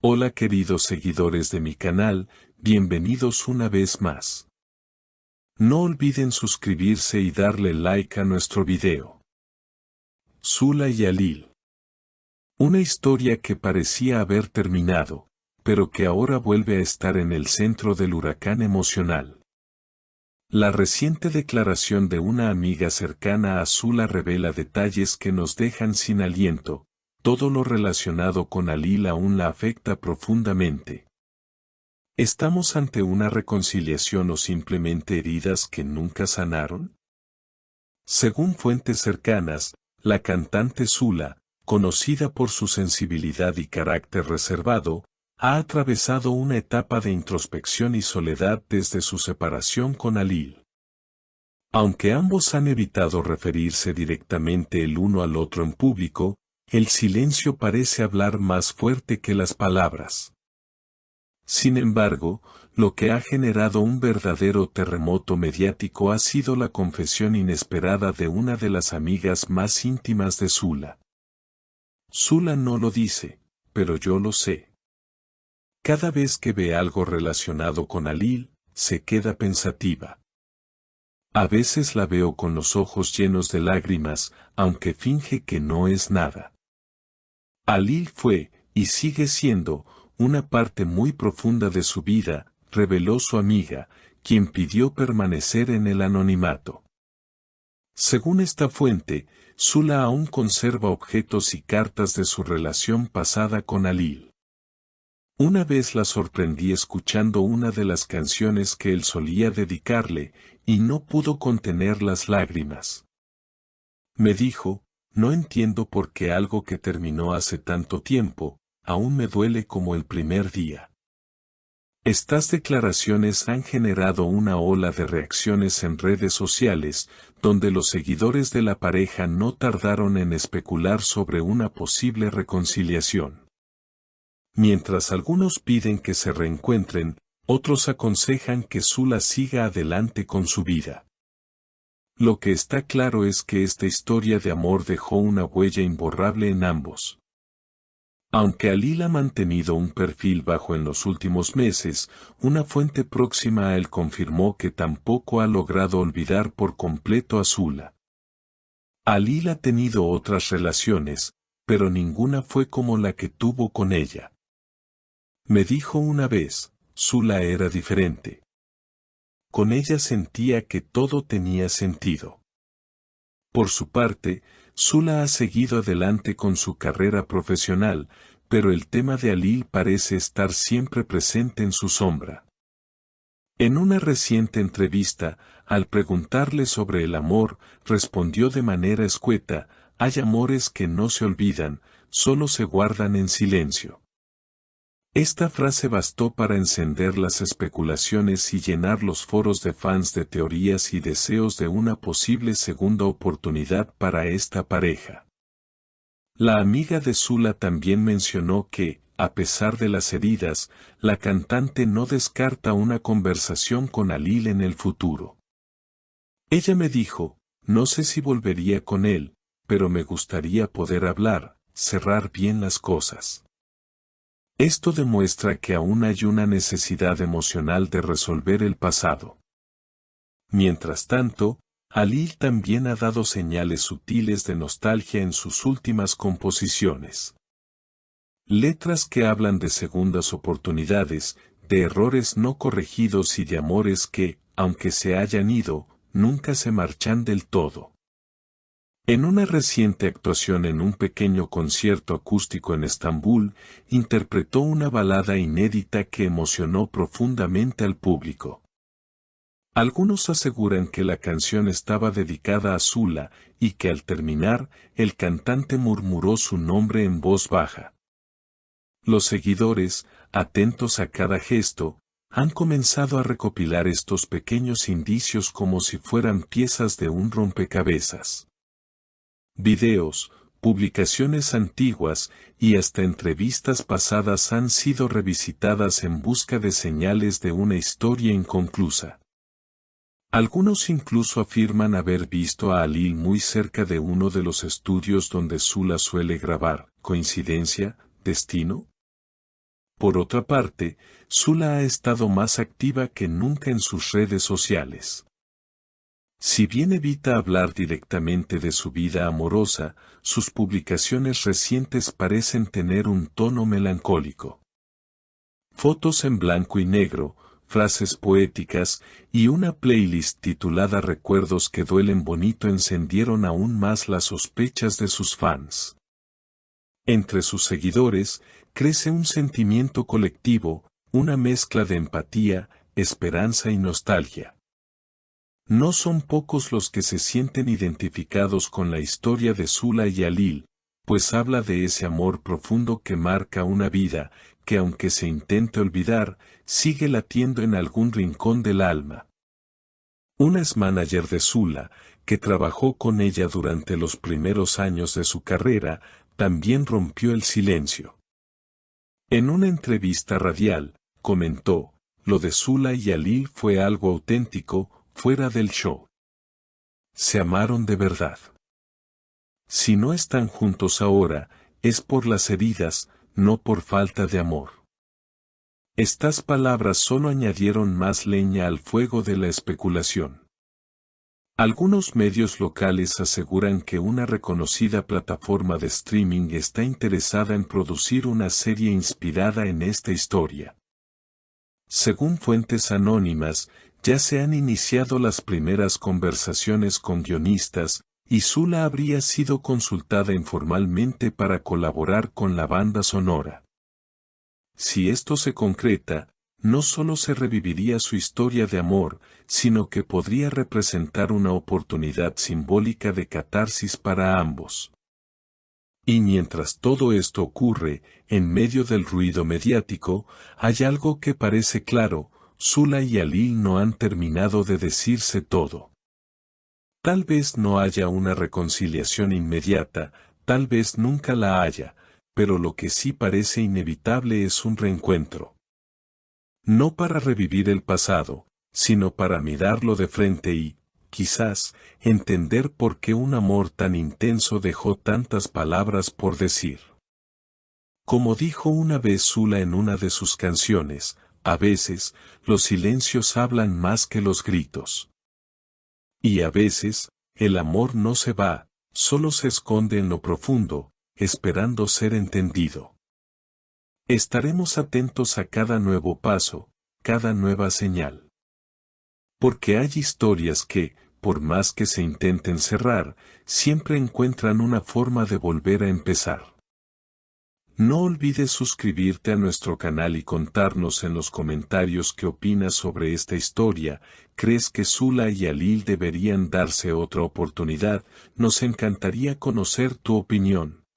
Hola queridos seguidores de mi canal, bienvenidos una vez más. No olviden suscribirse y darle like a nuestro video. Zula y Alil. Una historia que parecía haber terminado, pero que ahora vuelve a estar en el centro del huracán emocional. La reciente declaración de una amiga cercana a Zula revela detalles que nos dejan sin aliento. Todo lo relacionado con Alil aún la afecta profundamente. ¿Estamos ante una reconciliación o simplemente heridas que nunca sanaron? Según fuentes cercanas, la cantante Zula, conocida por su sensibilidad y carácter reservado, ha atravesado una etapa de introspección y soledad desde su separación con Alil. Aunque ambos han evitado referirse directamente el uno al otro en público, el silencio parece hablar más fuerte que las palabras. Sin embargo, lo que ha generado un verdadero terremoto mediático ha sido la confesión inesperada de una de las amigas más íntimas de Zula. Zula no lo dice, pero yo lo sé. Cada vez que ve algo relacionado con Alil, se queda pensativa. A veces la veo con los ojos llenos de lágrimas, aunque finge que no es nada. Alil fue, y sigue siendo, una parte muy profunda de su vida, reveló su amiga, quien pidió permanecer en el anonimato. Según esta fuente, Zula aún conserva objetos y cartas de su relación pasada con Alil. Una vez la sorprendí escuchando una de las canciones que él solía dedicarle, y no pudo contener las lágrimas. Me dijo, no entiendo por qué algo que terminó hace tanto tiempo, aún me duele como el primer día. Estas declaraciones han generado una ola de reacciones en redes sociales, donde los seguidores de la pareja no tardaron en especular sobre una posible reconciliación. Mientras algunos piden que se reencuentren, otros aconsejan que Zula siga adelante con su vida. Lo que está claro es que esta historia de amor dejó una huella imborrable en ambos. Aunque Alil ha mantenido un perfil bajo en los últimos meses, una fuente próxima a él confirmó que tampoco ha logrado olvidar por completo a Zula. Alil ha tenido otras relaciones, pero ninguna fue como la que tuvo con ella. Me dijo una vez, Zula era diferente. Con ella sentía que todo tenía sentido. Por su parte, Zula ha seguido adelante con su carrera profesional, pero el tema de Alil parece estar siempre presente en su sombra. En una reciente entrevista, al preguntarle sobre el amor, respondió de manera escueta, hay amores que no se olvidan, solo se guardan en silencio. Esta frase bastó para encender las especulaciones y llenar los foros de fans de teorías y deseos de una posible segunda oportunidad para esta pareja. La amiga de Zula también mencionó que, a pesar de las heridas, la cantante no descarta una conversación con Alil en el futuro. Ella me dijo, no sé si volvería con él, pero me gustaría poder hablar, cerrar bien las cosas. Esto demuestra que aún hay una necesidad emocional de resolver el pasado. Mientras tanto, Alil también ha dado señales sutiles de nostalgia en sus últimas composiciones. Letras que hablan de segundas oportunidades, de errores no corregidos y de amores que, aunque se hayan ido, nunca se marchan del todo. En una reciente actuación en un pequeño concierto acústico en Estambul, interpretó una balada inédita que emocionó profundamente al público. Algunos aseguran que la canción estaba dedicada a Zula, y que al terminar, el cantante murmuró su nombre en voz baja. Los seguidores, atentos a cada gesto, han comenzado a recopilar estos pequeños indicios como si fueran piezas de un rompecabezas. Videos, publicaciones antiguas y hasta entrevistas pasadas han sido revisitadas en busca de señales de una historia inconclusa. Algunos incluso afirman haber visto a Alil muy cerca de uno de los estudios donde Zula suele grabar. ¿Coincidencia? ¿Destino? Por otra parte, Zula ha estado más activa que nunca en sus redes sociales. Si bien evita hablar directamente de su vida amorosa, sus publicaciones recientes parecen tener un tono melancólico. Fotos en blanco y negro, frases poéticas y una playlist titulada Recuerdos que duelen bonito encendieron aún más las sospechas de sus fans. Entre sus seguidores, crece un sentimiento colectivo, una mezcla de empatía, esperanza y nostalgia. No son pocos los que se sienten identificados con la historia de Zula y Alil, pues habla de ese amor profundo que marca una vida, que aunque se intente olvidar, sigue latiendo en algún rincón del alma. Una ex manager de Zula, que trabajó con ella durante los primeros años de su carrera, también rompió el silencio. En una entrevista radial, comentó, lo de Zula y Alil fue algo auténtico, fuera del show. Se amaron de verdad. Si no están juntos ahora, es por las heridas, no por falta de amor. Estas palabras solo añadieron más leña al fuego de la especulación. Algunos medios locales aseguran que una reconocida plataforma de streaming está interesada en producir una serie inspirada en esta historia. Según fuentes anónimas, ya se han iniciado las primeras conversaciones con guionistas, y Zula habría sido consultada informalmente para colaborar con la banda sonora. Si esto se concreta, no solo se reviviría su historia de amor, sino que podría representar una oportunidad simbólica de catarsis para ambos. Y mientras todo esto ocurre, en medio del ruido mediático, hay algo que parece claro: Zula y Alil no han terminado de decirse todo. Tal vez no haya una reconciliación inmediata, tal vez nunca la haya, pero lo que sí parece inevitable es un reencuentro. No para revivir el pasado, sino para mirarlo de frente y, quizás, entender por qué un amor tan intenso dejó tantas palabras por decir. Como dijo una vez Zula en una de sus canciones, a veces, los silencios hablan más que los gritos. Y a veces, el amor no se va, solo se esconde en lo profundo, esperando ser entendido. Estaremos atentos a cada nuevo paso, cada nueva señal. Porque hay historias que, por más que se intenten cerrar, siempre encuentran una forma de volver a empezar. No olvides suscribirte a nuestro canal y contarnos en los comentarios qué opinas sobre esta historia. ¿Crees que Zula y Alil deberían darse otra oportunidad? Nos encantaría conocer tu opinión.